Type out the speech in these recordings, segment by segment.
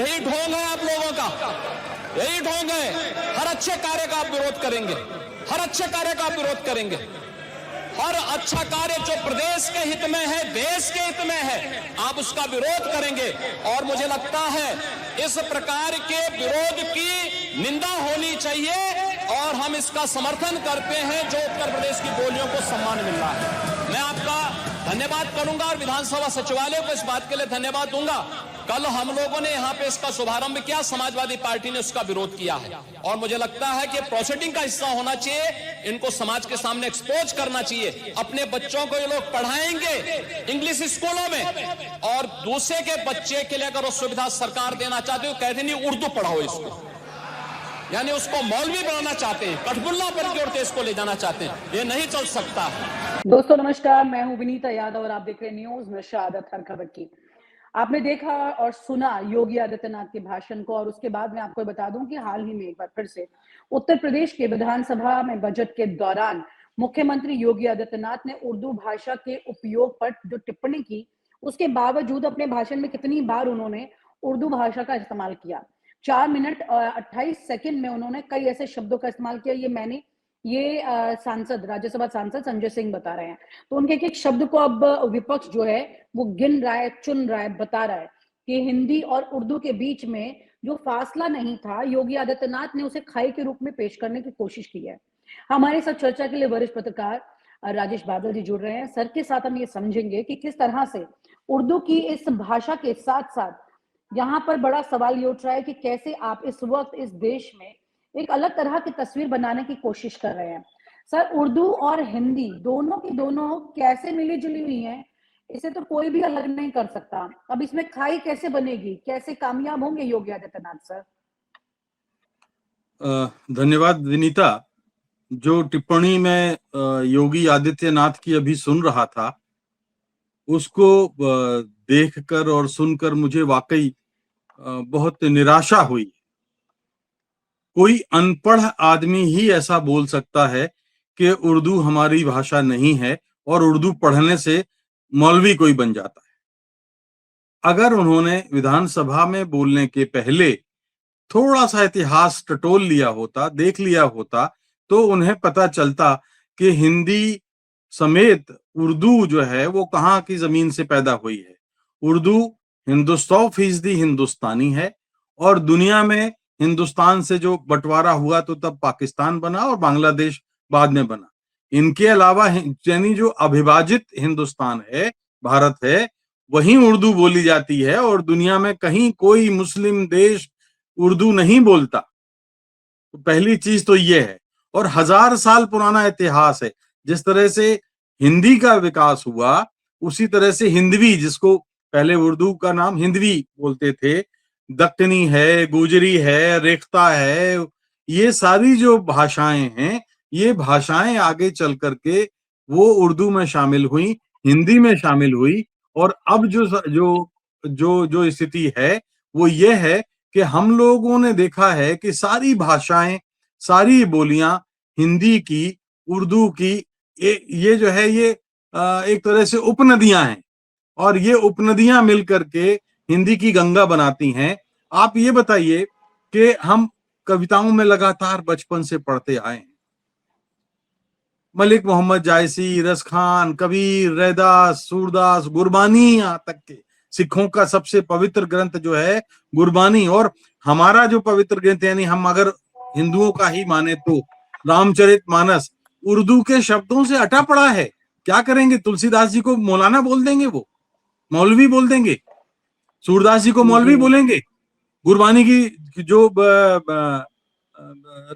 यही ढोंग है आप लोगों का, यही ढोंग है। हर अच्छे कार्य का आप विरोध करेंगे, हर अच्छे कार्य का आप विरोध करेंगे। हर अच्छा कार्य जो प्रदेश के हित में है, देश के हित में है, आप उसका विरोध करेंगे। और मुझे लगता है इस प्रकार के विरोध की निंदा होनी चाहिए और हम इसका समर्थन करते हैं जो उत्तर प्रदेश की बोलियों को सम्मान मिल रहा है। मैं आपका धन्यवाद करूंगा और विधानसभा सचिवालय को इस बात के लिए धन्यवाद दूंगा। कल हम लोगों ने यहां पे इसका शुभारंभ किया, समाजवादी पार्टी ने उसका विरोध किया है और मुझे लगता है कि प्रोसीडिंग का हिस्सा होना चाहिए, इनको समाज के सामने एक्सपोज करना चाहिए। अपने बच्चों को ये लोग पढ़ाएंगे इंग्लिश स्कूलों में और दूसरे के बच्चे के लिए अगर वो सुविधा सरकार देना चाहते हो, कहते नहीं उर्दू पढ़ाओ इसको, यानी उसको मौलवी बनाना चाहते हैं, कठबुल्ला पर जोड़ते इसको ले जाना चाहते हैं। ये नहीं चल सकता। दोस्तों नमस्कार, मैं हूं विनीता यादव और आप देख रहे हैं न्यूज में शहादत हर खबर की। आपने देखा और सुना योगी आदित्यनाथ के भाषण को और उसके बाद मैं आपको बता दूं कि हाल ही में एक बार फिर से उत्तर प्रदेश के विधानसभा में बजट के दौरान मुख्यमंत्री योगी आदित्यनाथ ने उर्दू भाषा के उपयोग पर जो टिप्पणी की, उसके बावजूद अपने भाषण में कितनी बार उन्होंने उर्दू भाषा का इस्तेमाल किया। 4 मिनट 28 सेकंड में उन्होंने कई ऐसे शब्दों का इस्तेमाल किया। ये सांसद, राज्यसभा सांसद संजय सिंह बता रहे हैं। तो उनके एक एक शब्द को अब विपक्ष जो है वो गिन रहा है, चुन रहा है, बता रहा है कि हिंदी और उर्दू के बीच में जो फासला नहीं था, योगी आदित्यनाथ ने उसे खाई के रूप में पेश करने की कोशिश की है। हमारे साथ चर्चा के लिए वरिष्ठ पत्रकार राजेश बादल जी जुड़ रहे हैं। सर के साथ हम ये समझेंगे कि किस तरह से उर्दू की इस भाषा के साथ साथ यहाँ पर बड़ा सवाल ये उठ रहा है कि कैसे आप इस वक्त इस देश में एक अलग तरह की तस्वीर बनाने की कोशिश कर रहे हैं। सर, उर्दू और हिंदी दोनों की दोनों कैसे मिली जुली हुई हैं, इसे तो कोई भी अलग नहीं कर सकता। अब इसमें खाई कैसे बनेगी, कैसे कामयाब होंगे योगी आदित्यनाथ सर? धन्यवाद विनीता। जो टिप्पणी में योगी आदित्यनाथ की अभी सुन रहा था, उसको देखकर और सुनकर मुझे वाकई बहुत निराशा हुई। कोई अनपढ़ आदमी ही ऐसा बोल सकता है कि उर्दू हमारी भाषा नहीं है और उर्दू पढ़ने से मौलवी कोई बन जाता है। अगर उन्होंने विधानसभा में बोलने के पहले थोड़ा सा इतिहास टटोल लिया होता, देख लिया होता, तो उन्हें पता चलता कि हिंदी समेत उर्दू जो है वो कहाँ की जमीन से पैदा हुई है। उर्दू 100% हिंदुस्तानी है और दुनिया में हिंदुस्तान से जो बंटवारा हुआ तो तब पाकिस्तान बना और बांग्लादेश बाद में बना। इनके अलावा यानी जो अविभाजित हिंदुस्तान है, भारत है, वहीं उर्दू बोली जाती है और दुनिया में कहीं कोई मुस्लिम देश उर्दू नहीं बोलता। तो पहली चीज तो ये है और 1000 साल पुराना इतिहास है। जिस तरह से हिंदी का विकास हुआ, उसी तरह से हिंदवी, जिसको पहले उर्दू का नाम हिंदवी बोलते थे, दक्कनी है, गुजरी है, रेख्ता है, ये सारी जो भाषाएं हैं, ये भाषाएं आगे चल करके वो उर्दू में शामिल हुई, हिंदी में शामिल हुई और अब जो जो जो जो स्थिति है वो ये है कि हम लोगों ने देखा है कि सारी भाषाएं, सारी बोलियां हिंदी की, उर्दू की, ये जो है ये एक तरह से उपनदियां हैं और ये उपनदियां मिलकर के हिंदी की गंगा बनाती हैं। आप ये बताइए कि हम कविताओं में लगातार बचपन से पढ़ते आए हैं, मलिक मोहम्मद जायसी, रस खान, कबीर, रैदास, सूरदास, गुरबानी, यहाँ तक के सिखों का सबसे पवित्र ग्रंथ जो है गुरबानी, और हमारा जो पवित्र ग्रंथ यानी हम अगर हिंदुओं का ही माने तो रामचरितमानस उर्दू के शब्दों से अटा पड़ा है। क्या करेंगे? तुलसीदास जी को मौलाना बोल देंगे, वो मौलवी बोल देंगे, सूरदास जी को मौलवी बोलेंगे, गुरबानी की जो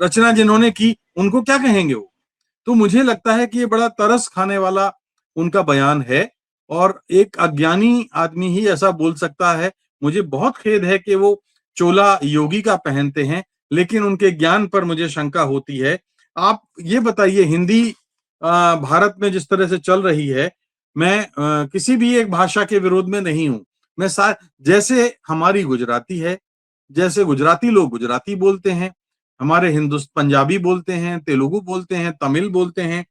रचना जिन्होंने की उनको क्या कहेंगे वो? तो मुझे लगता है कि ये बड़ा तरस खाने वाला उनका बयान है और एक अज्ञानी आदमी ही ऐसा बोल सकता है। मुझे बहुत खेद है कि वो चोला योगी का पहनते हैं, लेकिन उनके ज्ञान पर मुझे शंका होती है। आप ये बताइए, हिंदी भारत में जिस तरह से चल रही है, मैं किसी भी एक भाषा के विरोध में नहीं हूं। मैं जैसे हमारी गुजराती है, जैसे गुजराती लोग गुजराती बोलते हैं, हमारे पंजाबी बोलते हैं, तेलुगु बोलते हैं, तमिल बोलते हैं,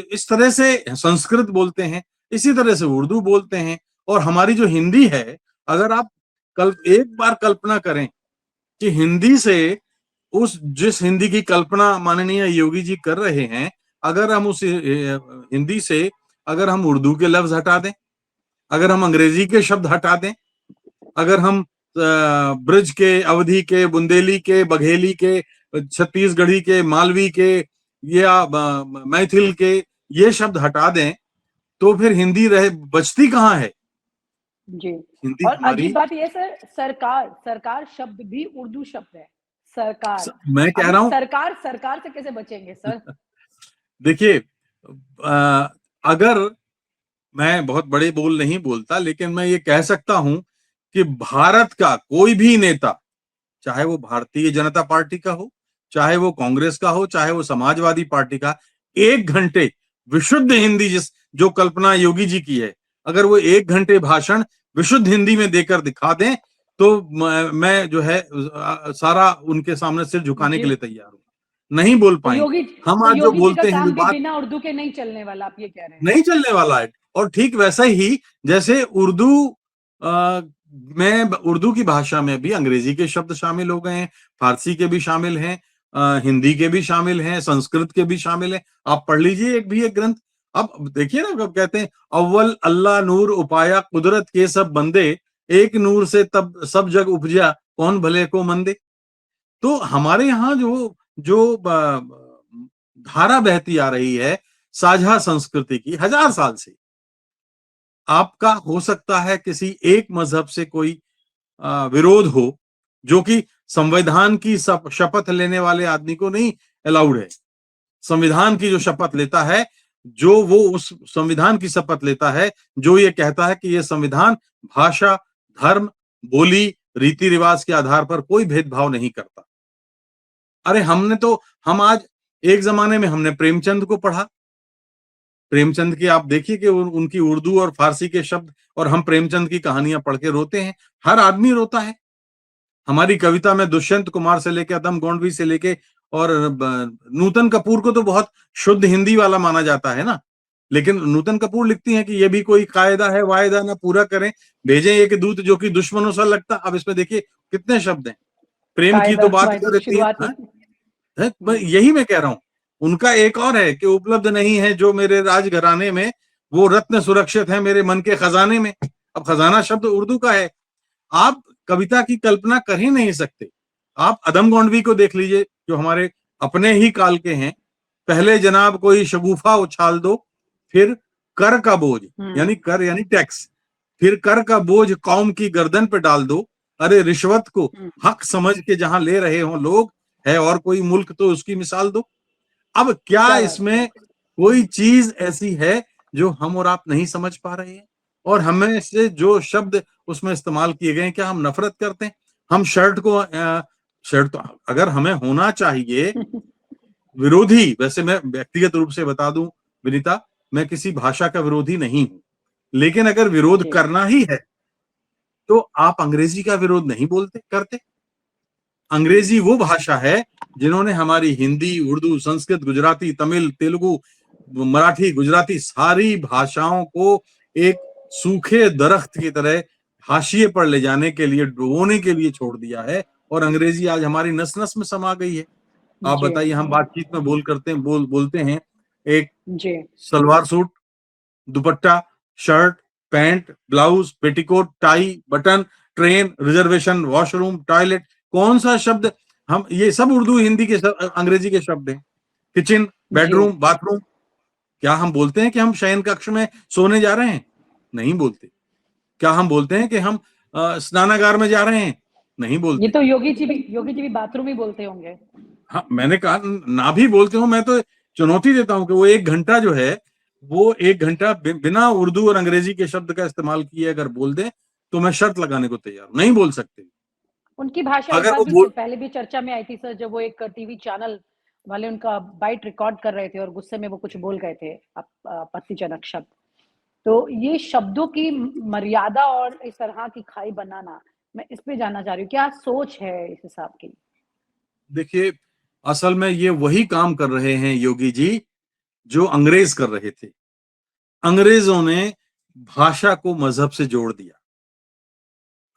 इस तरह से संस्कृत बोलते हैं, इसी तरह से उर्दू बोलते हैं। और हमारी जो हिंदी है, अगर आप एक बार कल्पना करें कि हिंदी से जिस हिंदी की कल्पना माननीय योगी जी कर रहे हैं, अगर हम उस हिंदी से अगर हम उर्दू के लफ्ज हटा दें, अगर हम अंग्रेजी के शब्द हटा दें, अगर हम ब्रज के, अवधी के, बुंदेली के, बघेली के, छत्तीसगढ़ी के, मालवी के या मैथिल के ये शब्द हटा दें, तो फिर हिंदी बचती कहाँ है? जी। हिंदी और हमारी, अजीब बात ये सर, सरकार शब्द भी उर्दू शब्द है, सरकार। मैं कह अब रहा हूं सरकार से कैसे बचेंगे सर? देखिए, अगर मैं बहुत बड़े बोल नहीं बोलता, लेकिन मैं ये कह सकता हूं कि भारत का कोई भी नेता, चाहे वो भारतीय जनता पार्टी का हो, चाहे वो कांग्रेस का हो, चाहे वो समाजवादी पार्टी का, 1 घंटे विशुद्ध हिंदी जो कल्पना योगी जी की है, अगर वो 1 घंटे भाषण विशुद्ध हिंदी में देकर दिखा दें, तो मैं जो है सारा उनके सामने सिर झुकाने के लिए तैयार हूं। नहीं बोल पाएंगे। हम आज जो योगी जी का बोलते हैं, जो काम भी बात बिना उर्दू के नहीं चलने वाला, आप ये कह रहे हैं? नहीं चलने वाला है। और ठीक वैसा ही जैसे उर्दू की भाषा में भी अंग्रेजी के शब्द शामिल हो गए हैं, फारसी के भी शामिल हैं, हिंदी के भी शामिल हैं, संस्कृत के भी शामिल हैं। आप पढ़ लीजिए एक ग्रंथ। अब देखिए ना, कब कहते हैं अव्वल अल्लाह नूर उपाया कुदरत के सब बंदे, एक नूर से तब सब जग उपजा कौन भले को मंदे। तो हमारे यहाँ जो जो धारा बहती आ रही है साझा संस्कृति की 1000 साल से, आपका हो सकता है किसी एक मजहब से कोई विरोध हो, जो कि संविधान की शपथ लेने वाले आदमी को नहीं अलाउड है। संविधान की जो शपथ लेता है, जो वो उस संविधान की शपथ लेता है जो ये कहता है कि ये संविधान भाषा, धर्म, बोली, रीति रिवाज के आधार पर कोई भेदभाव नहीं करता। अरे हम आज एक जमाने में हमने प्रेमचंद को पढ़ा। प्रेमचंद की आप देखिए कि उनकी उर्दू और फारसी के शब्द, और हम प्रेमचंद की कहानियां पढ़ के रोते हैं। हर आदमी रोता है। हमारी कविता में दुष्यंत कुमार से लेके अदम गोंडवी से लेके और नूतन कपूर को तो बहुत शुद्ध हिंदी वाला माना जाता है ना, लेकिन नूतन कपूर लिखती हैं कि ये भी कोई कायदा है वायदा ना पूरा करें, भेजें एक दूत जो कि दुश्मनों सा लगता। अब इसमें देखिए कितने शब्द हैं। प्रेम की तो बात कर देती है। यही मैं कह रहा हूं। उनका एक और है कि उपलब्ध नहीं है जो मेरे राजघराने में, वो रत्न सुरक्षित है मेरे मन के खजाने में। अब खजाना शब्द उर्दू का है। आप कविता की कल्पना कर ही नहीं सकते। आप अदम गोंडवी को देख लीजिए, जो हमारे अपने ही काल के हैं। पहले जनाब कोई शगुफा उछाल दो, फिर कर का बोझ, यानी टैक्स, फिर कर का बोझ कौम की गर्दन पे डाल दो। अरे रिश्वत को हक समझ के जहां ले रहे हो लोग, है और कोई मुल्क तो उसकी मिसाल दो। अब क्या इसमें कोई चीज ऐसी है जो हम और आप नहीं समझ पा रहे हैं? और हमें से जो शब्द उसमें इस्तेमाल किए गए, क्या हम नफरत करते हैं? हम शर्ट तो अगर हमें होना चाहिए विरोधी, वैसे मैं व्यक्तिगत रूप से बता दूं विनीता, मैं किसी भाषा का विरोधी नहीं हूं, लेकिन अगर विरोध करना ही है तो आप अंग्रेजी का विरोध नहीं करते। अंग्रेजी वो भाषा है जिन्होंने हमारी हिंदी, उर्दू, संस्कृत, गुजराती, तमिल, तेलुगु, मराठी, गुजराती सारी भाषाओं को एक सूखे दरख्त की तरह हाशिए पर ले जाने के लिए, डुबोने के लिए छोड़ दिया है, और अंग्रेजी आज हमारी नस नस में समा गई है। आप बताइए, हम बातचीत में बोलते हैं एक सलवार सूट, दुपट्टा, shirt, pant, blouse, petticoat, tie, button, train, reservation, washroom, toilet, कौन सा शब्द हम, ये सब उर्दू हिंदी के अंग्रेजी के शब्द हैं। किचन, बेडरूम, बाथरूम, क्या हम बोलते हैं कि हम शयन कक्ष में सोने जा रहे हैं? नहीं बोलते। क्या हम बोलते हैं कि हम स्नानागार में जा रहे हैं? नहीं बोलते। ये तो योगी जी भी बाथरूम ही बोलते होंगे। हाँ, मैंने कहा ना भी बोलते हो, मैं तो चुनौती देता हूं कि वो 1 घंटा जो है, वो 1 घंटा बिना उर्दू और अंग्रेजी के शब्द का इस्तेमाल किए अगर बोल दे, तो मैं शर्त लगाने को तैयार हूं। नहीं बोल सकते। उनकी भाषा एक बार भी पहले भी चर्चा में आई थी सर, जब वो एक टीवी चैनल वाले उनका बाइट रिकॉर्ड कर रहे थे और गुस्से में वो कुछ बोल गए थे आपत्तिजनक शब्द। तो ये शब्दों की मर्यादा और इस तरह की खाई बनाना, मैं इस पे जानना चाह रही हूँ, क्या सोच है इस हिसाब की? देखिए, असल में ये वही काम कर रहे हैं योगी जी जो अंग्रेज कर रहे थे। अंग्रेजों ने भाषा को मजहब से जोड़ दिया।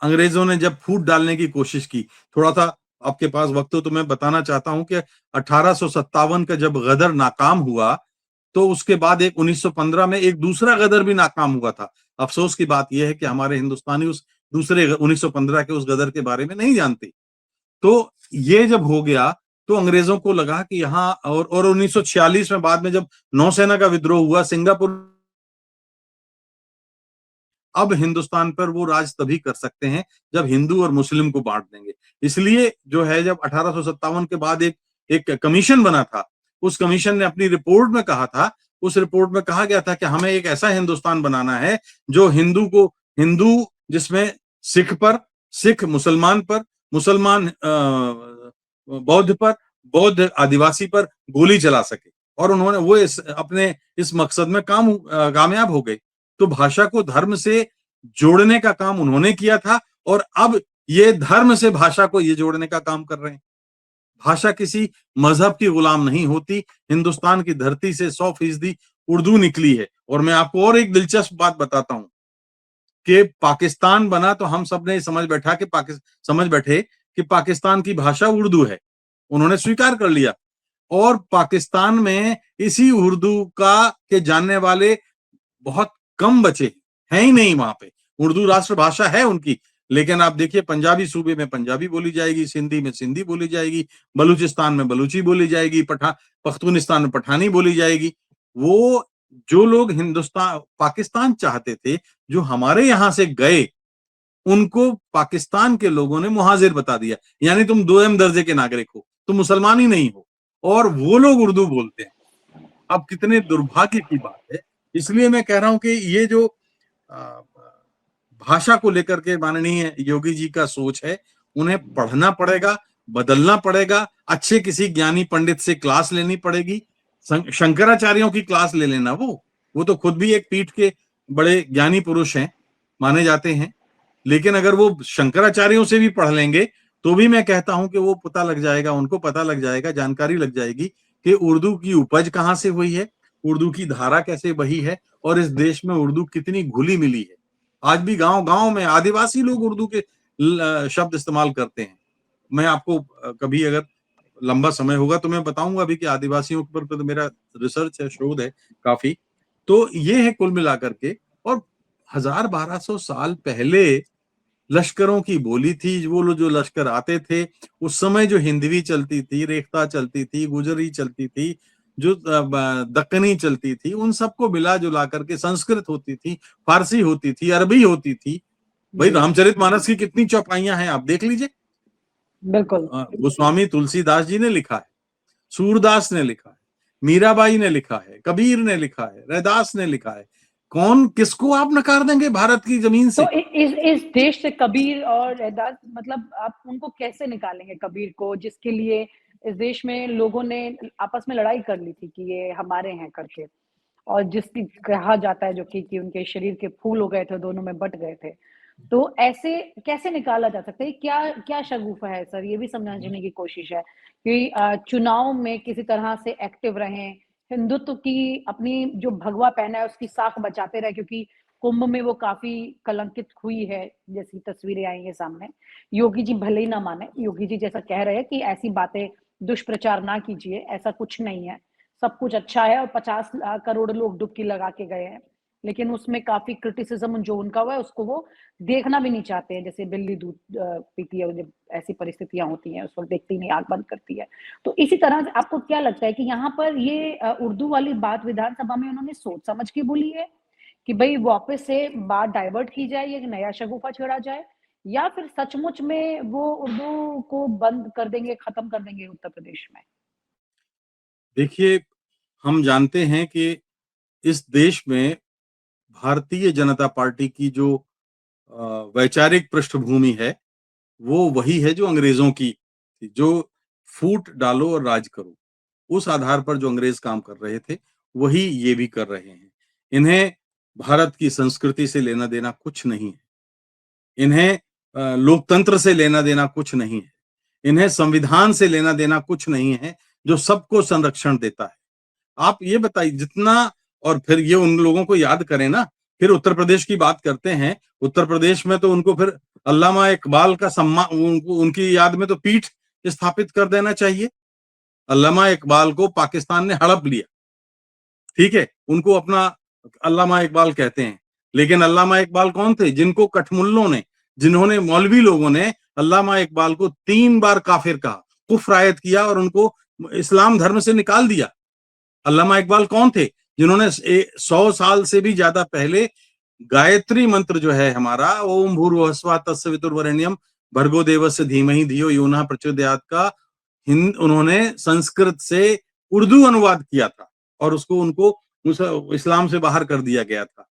अंग्रेजों ने जब फूट डालने की कोशिश की, थोड़ा सा आपके पास वक्त हो तो मैं बताना चाहता हूं कि 1857 का जब गदर नाकाम हुआ, तो उसके बाद एक 1915 में एक दूसरा गदर भी नाकाम हुआ था। अफसोस की बात यह है कि हमारे हिंदुस्तानी उस दूसरे 1915 के उस गदर के बारे में नहीं जानते। तो ये जब हो गया तो अंग्रेजों को लगा कि यहाँ और 1946 में बाद में जब नौसेना का विद्रोह हुआ, सिंगापुर, अब हिंदुस्तान पर वो राज तभी कर सकते हैं जब हिंदू और मुस्लिम को बांट देंगे। इसलिए जो है जब 1857 के बाद एक कमीशन बना था, उस कमीशन ने अपनी रिपोर्ट में कहा था, उस रिपोर्ट में कहा गया था कि हमें एक ऐसा हिंदुस्तान बनाना है जो हिंदू जिसमें सिख मुसलमान पर, मुसलमान बौद्ध पर, बौद्ध आदिवासी पर गोली चला सके। और उन्होंने वो अपने इस मकसद में कामयाब हो गए। तो भाषा को धर्म से जोड़ने का काम उन्होंने किया था और अब ये धर्म से भाषा को ये जोड़ने का काम कर रहे हैं। भाषा किसी मजहब की गुलाम नहीं होती। हिंदुस्तान की धरती से 100% उर्दू निकली है। और मैं आपको और एक दिलचस्प बात बताता हूं कि पाकिस्तान बना तो हम सब ने समझ बैठे कि पाकिस्तान की भाषा उर्दू है, उन्होंने स्वीकार कर लिया। और पाकिस्तान में इसी उर्दू के जानने वाले बहुत कम बचे हैं ही नहीं। वहां पे उर्दू राष्ट्रभाषा है उनकी, लेकिन आप देखिए पंजाबी सूबे में पंजाबी बोली जाएगी, सिंधी में सिंधी बोली जाएगी, बलूचिस्तान में बलूची बोली जाएगी, पख्तूनिस्तान में पठानी बोली जाएगी। वो जो लोग पाकिस्तान चाहते थे, जो हमारे यहां से गए, उनको पाकिस्तान के लोगों ने मुहाजिर बता दिया, यानी तुम 2 दर्जे के नागरिक हो, तुम मुसलमान ही नहीं हो, और वो लोग उर्दू बोलते हैं। अब कितने दुर्भाग्य की बात है। इसलिए मैं कह रहा हूं कि ये जो भाषा को लेकर के माननीय योगी जी का सोच है, उन्हें पढ़ना पड़ेगा, बदलना पड़ेगा, अच्छे किसी ज्ञानी पंडित से क्लास लेनी पड़ेगी। शंकराचार्यों की क्लास ले लेना। वो तो खुद भी एक पीठ के बड़े ज्ञानी पुरुष हैं, माने जाते हैं। लेकिन अगर वो शंकराचार्यों से भी पढ़ लेंगे तो भी मैं कहता हूं कि वो उनको पता लग जाएगा, जानकारी लग जाएगी कि उर्दू की उपज कहां से हुई है, उर्दू की धारा कैसे बही है, और इस देश में उर्दू कितनी घुली मिली है। आज भी गांव-गांव में आदिवासी लोग उर्दू के शब्द इस्तेमाल करते हैं। मैं आपको कभी अगर लंबा समय होगा तो मैं बताऊंगा भी कि आदिवासियों पर तो मेरा रिसर्च है, शोध है काफी। तो ये है कुल मिलाकर के। और 1000-1200 साल पहले लश्करों की बोली थी। वो जो लश्कर आते थे उस समय जो हिंदवी चलती थी, रेख्ता चलती थी, गुजरी चलती थी, जो दक्कनी चलती थी, उन सबको मिला जुला करके संस्कृत होती थी, फारसी होती थी, अरबी होती थी। भाई रामचरितमानस की कितनी चौपाइयां हैं, आप देख लीजिए। बिल्कुल। गोस्वामी तुलसीदास जी ने लिखा है, सूरदास ने लिखा है, मीराबाई ने लिखा है, कबीर ने लिखा है, रैदास ने लिखा है। कौन किसको आप नकार देंगे भारत की जमीन से? तो इस देश से कबीर और रैदास, मतलब आप उनको कैसे निकालेंगे? कबीर को, जिसके लिए इस देश में लोगों ने आपस में लड़ाई कर ली थी कि ये हमारे हैं करके, और जिसकी कहा जाता है जो कि उनके शरीर के फूल हो गए थे, दोनों में बट गए थे। तो ऐसे कैसे निकाला जा सकता है? क्या क्या शगुफा है सर? ये भी समझने की कोशिश है कि चुनाव में किसी तरह से एक्टिव रहें, हिंदुत्व की अपनी जो भगवा पहना है उसकी साख बचाते रहे, क्योंकि कुंभ में वो काफ़ी कलंकित हुई है, जैसी तस्वीरें आई हैं सामने। योगी जी भले ही ना माने, योगी जी जैसा कह रहे हैं कि ऐसी बातें दुष्प्रचार ना कीजिए, ऐसा कुछ नहीं है। सब कुछ अच्छा है और 50 करोड़ लोग डुबकी लगा के गए हैं। लेकिन उसमें काफ़ी क्रिटिसिज़्म जो उनका हुआ है उसको वो देखना भी नहीं चाहते हैं। जैसे बिल्ली दूध पीती है, जब ऐसी परिस्थितियाँ होती हैं उस वक़्त देखती नहीं, आँख बंद करती है। तो इसी तरह से आपको क्या लगता है कि यहाँ पर ये उर्दू वाली बात विधानसभा में उन्होंने सोच समझ के बोली है कि भई वापस से बात डाइवर्ट की जाए, एक नया शगुफा छेड़ा जाए, या फिर सचमुच में वो उर्दू को बंद कर देंगे, खत्म कर देंगे उत्तर प्रदेश में? देखिए, हम जानते हैं कि इस देश में भारतीय जनता पार्टी की जो वैचारिक पृष्ठभूमि है, वो वही है जो अंग्रेजों की थी, जो फूट डालो और राज करो। उस आधार पर जो अंग्रेज काम कर रहे थे, वही ये भी कर रहे हैं। इन्हें भारत की संस्कृति से लेना देना कुछ नहीं है। इन्हें लोकतंत्र से लेना देना कुछ नहीं है। इन्हें संविधान से लेना देना कुछ नहीं है, जो सबको संरक्षण देता है। आप ये बताइए जितना, और फिर ये उन लोगों को याद करें ना, फिर उत्तर प्रदेश की बात करते हैं। उत्तर प्रदेश में तो उनको फिर अल्लामा इकबाल का सम्मान, उनकी याद में तो पीठ स्थापित कर देना चाहिए। अल्लामा इकबाल को पाकिस्तान ने हड़प लिया, ठीक है, उनको अपना अल्लामा इकबाल कहते हैं, लेकिन अल्लामा इकबाल कौन थे? जिनको कठमुल्लों ने, जिन्होंने, मौलवी लोगों ने अल्लामा इकबाल को 3 बार काफिर कहा, कुफ्र आयत किया और उनको इस्लाम धर्म से निकाल दिया। अल्लामा इकबाल कौन थे? जिन्होंने 100 साल से भी ज्यादा पहले गायत्री मंत्र जो है हमारा, ओम भूर्भुवस्सुवः तत्सवितुर्वरेण्यम भर्गो देवस्य धीमहि धियो यो नः प्रचोदयात् का उन्होंने संस्कृत से उर्दू अनुवाद किया था और उसको उनको इस्लाम से बाहर कर दिया गया था।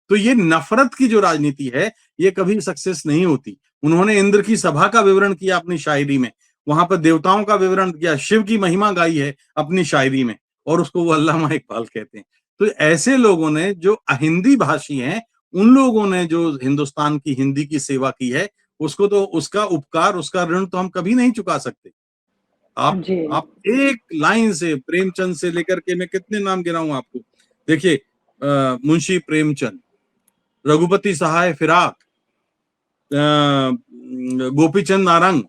तो ये नफरत की जो राजनीति है, ये कभी सक्सेस नहीं होती। उन्होंने इंद्र की सभा का विवरण किया अपनी शायरी में, वहां पर देवताओं का विवरण किया, शिव की महिमा गाई है अपनी शायरी में, और उसको वो अल्लामा इकबाल कहते हैं। तो ऐसे लोगों ने, जो अहिंदी भाषी हैं, उन लोगों ने जो हिंदुस्तान की हिंदी की सेवा की है, उसको तो, उसका उपकार, उसका ऋण तो हम कभी नहीं चुका सकते। आप एक लाइन से, प्रेमचंद से लेकर के, मैं कितने नाम गिनाऊं आपको, देखिए, मुंशी प्रेमचंद, रघुपति सहाय फिराक, गोपीचंद नारंग,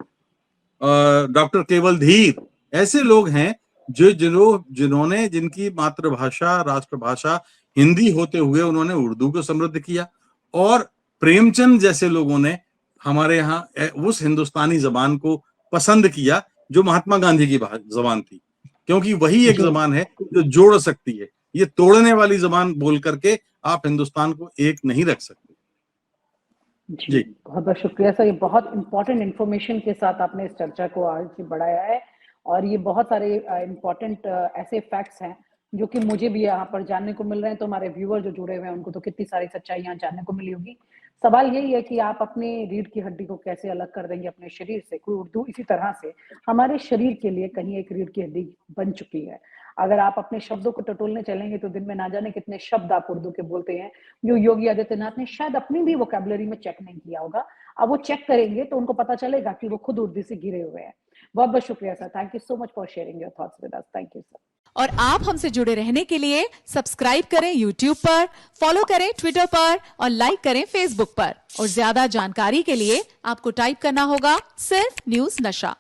डॉक्टर केवल धीर, ऐसे लोग हैं जिन्होंने, जिनकी मातृभाषा, राष्ट्रभाषा हिंदी होते हुए उन्होंने उर्दू को समृद्ध किया, और प्रेमचंद जैसे लोगों ने हमारे यहाँ उस हिंदुस्तानी जबान को पसंद किया जो महात्मा गांधी की जबान थी, क्योंकि वही एक जबान है जो जोड़ सकती है। ये तोड़ने वाली जबान बोल करके आप हिंदुस्तान को एक नहीं रख सकते। जी, बहुत बहुत शुक्रिया सर। ये बहुत इंपॉर्टेंट इंफॉर्मेशन के साथ आपने इस चर्चा को आगे बढ़ाया है, और ये बहुत सारे इंपॉर्टेंट ऐसे फैक्ट्स हैं जो कि मुझे भी यहाँ पर जानने को मिल रहे हैं, तो हमारे व्यूअर जो जुड़े हुए हैं उनको तो कितनी सारी सच्चाई यहाँ जानने को मिली होगी। सवाल यही है कि आप अपने रीढ़ की हड्डी को कैसे अलग कर देंगे अपने शरीर से। कोई उर्दू इसी तरह से हमारे शरीर के लिए कहीं एक रीढ़ की हड्डी बन चुकी है। अगर आप अपने शब्दों को टटोलने चलेंगे तो दिन में ना जाने कितने शब्द आप उर्दू के बोलते हैं, जो योगी आदित्यनाथ ने शायद अपनी भी वोकैबुलरी में चेक नहीं किया होगा। अब वो चेक करेंगे तो उनको पता चलेगा कि वो खुद उर्दू से घिरे हुए हैं। बहुत बहुत शुक्रिया sir, thank you so much for sharing your thoughts with us. Thank you sir. और आप हमसे जुड़े रहने के लिए सब्सक्राइब करें YouTube पर, फॉलो करें Twitter पर और लाइक करें Facebook पर। और ज्यादा जानकारी के लिए आपको टाइप करना होगा सिर्फ न्यूज़ नशा।